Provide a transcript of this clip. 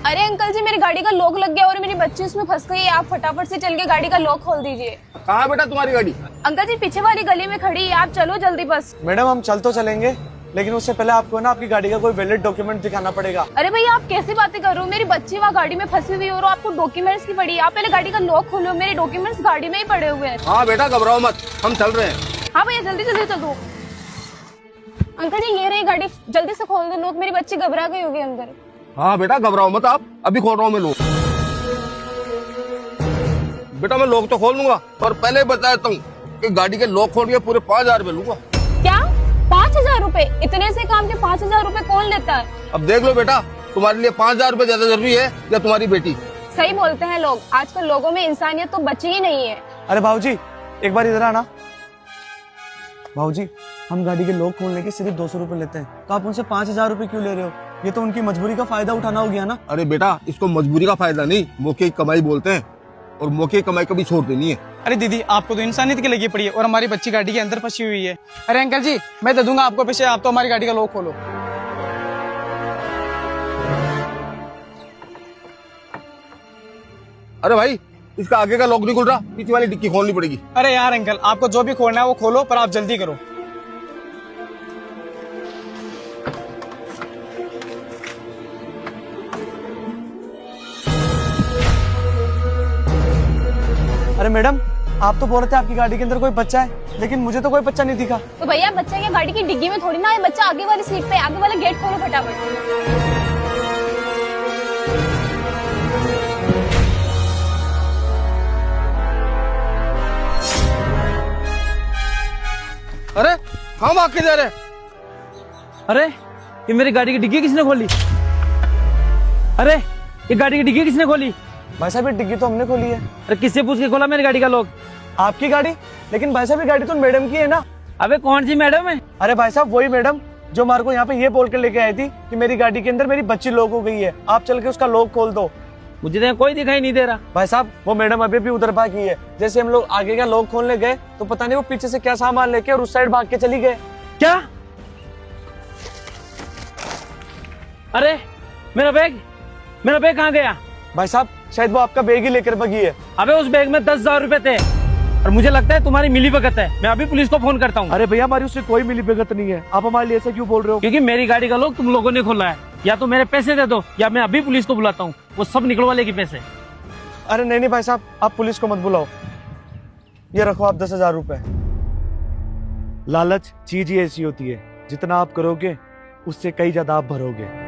अरे अंकल जी, मेरी गाड़ी का लॉक लग गया और मेरी बच्ची उसमें फंस गई है। आप फटाफट से चल के गाड़ी का लॉक खोल दीजिए। कहाँ है बेटा तुम्हारी गाड़ी? अंकल जी, पीछे वाली गली में खड़ी है, आप चलो जल्दी बस। मैडम हम चल तो चलेंगे, लेकिन उससे पहले आपको ना आपकी गाड़ी का कोई वैलिड डॉक्यूमेंट दिखाना पड़ेगा। अरे भैया, आप कैसी बातें कर रहे हो? मेरी बच्ची वहाँ गाड़ी में फंसी हुई है और आपको डॉक्यूमेंट्स की पड़ी है। आप पहले गाड़ी का लॉक खोलो, मेरे डॉक्यूमेंट्स गाड़ी में ही पड़े हुए हैं। हाँ बेटा घबराओ मत, हम चल रहे हैं। हाँ भैया, जल्दी जल्दी चलो। अंकल जी, ये रही गाड़ी, जल्दी से खोल दो लॉक, मेरी बच्ची घबरा गई होगी अंदर। हाँ बेटा घबराओ मत आप, अभी खोल रहा हूँ मैं लोग। बेटा मैं लोग तो खोल लूंगा, पर पहले बता देता हूँ कि गाड़ी के लॉक खोल के पूरे 5,000 रुपए लूंगा। क्या 5,000 रुपए? इतने से काम के 5,000 रुपए कौन लेता है? अब देख लो बेटा, तुम्हारे लिए 5,000 रुपए ज्यादा जरूरी है या तुम्हारी बेटी? सही बोलते हैं लोग, आजकल लोगों में इंसानियत तो बची ही नहीं है। अरे भाऊजी एक बार इधर आना। भाऊजी हम गाड़ी के लॉक खोलने के सिर्फ 200 रुपए लेते हैं, तो आप उनसे 5,000 रुपए क्यों ले रहे हो? ये तो उनकी मजबूरी का फायदा उठाना हो गया ना। अरे बेटा, इसको मजबूरी का फायदा नहीं, मौके की कमाई बोलते हैं, और मौके की कमाई कभी छोड़ देनी है। अरे दीदी, आपको तो इंसानियत की लगी पड़ी है और हमारी बच्ची गाड़ी के अंदर फंसी हुई है। अरे अंकल जी, मैं दे दूंगा आपको पैसे, आप तो हमारी गाड़ी का लॉक खोलो। अरे भाई, इसका आगे का लॉक नहीं खुल रहा, पीछे वाली डिक्की खोलनी पड़ेगी। अरे यार अंकल, आपको जो भी खोलना है वो खोलो, पर आप जल्दी करो। अरे मैडम, आप तो बोल रहे थे आपकी गाड़ी के अंदर कोई बच्चा है, लेकिन मुझे तो कोई बच्चा नहीं दिखा। तो भैया, बच्चा क्या गाड़ी की डिग्गी में थोड़ी ना है, बच्चा आगे वाली सीट पे, आगे वाला गेट खोलो फटाफट। अरे हम भाग के जा रहे हैं। अरे ये मेरी गाड़ी की डिग्गी किसने खोली? अरे ये गाड़ी की डिग्गी किसने खोली? भाई साहब ये डिग्गी तो हमने खोली है। अरे किससे पूछ के खोला मेरी गाड़ी का लॉक? आपकी गाड़ी? लेकिन भाई साहब ये गाड़ी तो मैडम की है ना। अबे कौन सी मैडम है? अरे भाई साहब वही मैडम जो हमारे को यहाँ पे ये बोल कर लेके आई थी कि मेरी गाड़ी के अंदर मेरी बच्ची लॉक हो गई है, आप चल के उसका लॉक खोल दो। मुझे तो कोई दिखाई नहीं दे रहा। भाई साहब वो मैडम अभी भी उधर भागी है। जैसे हम लोग आगे का लॉक खोलने गए तो पता नहीं वो पीछे से क्या सामान लेके और उस साइड भाग के चली गए। क्या? अरे मेरा बैग कहाँ गया? भाई साहब शायद वो आपका बैग ही लेकर भागी है। अबे उस बैग में 10,000 रुपए थे और मुझे लगता है तुम्हारी मिलीभगत है। मैं अभी पुलिस को फोन करता हूँ। अरे भैया हमारी उससे कोई मिलीभगत नहीं है, आप हमारे लिए ऐसा क्यों बोल रहे हो? क्योंकि मेरी गाड़ी का लॉक तुम लोगों ने खोला है। या तो मेरे पैसे दे दो या मैं अभी पुलिस को बुलाता हूँ, वो सब निकलवा लेगी पैसे। अरे नहीं भाई साहब, आप पुलिस को मत बुलाओ, ये रखो आप 10,000 रुपए। लालच चीज ही ऐसी होती है, जितना आप करोगे उससे कई ज्यादा आप भरोगे।